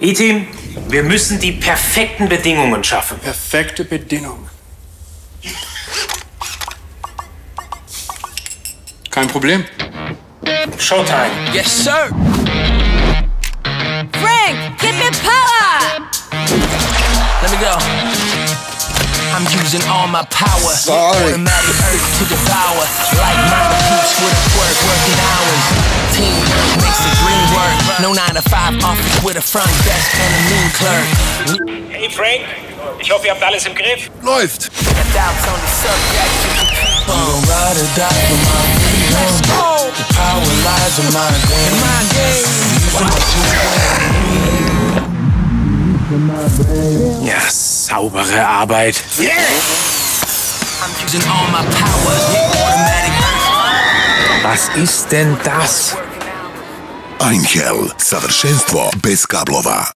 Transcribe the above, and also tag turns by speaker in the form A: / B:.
A: E-Team, wir müssen die perfekten Bedingungen schaffen.
B: Perfekte Bedingungen. Kein Problem.
A: Showtime.
C: Yes, sir. Frank, give me power. Let me go. I'm using all my power.
B: Sorry.
C: Automatic earth to devour. Like mama keeps with a twerk, working hours. Teamwork makes the dream work. No 9-to-5 office with a front desk and a mean clerk.
A: Hey Frank, ich hoffe, ihr habt alles im Griff.
B: Läuft.
C: Doubts on the subject. You gon' ride or die for my freedom. The power lies in my game.
A: Ja, saubere Arbeit.
C: I'm using all my power. Automatic.
A: Was ist denn das?
D: Einhell, savršenstvo bez kablova.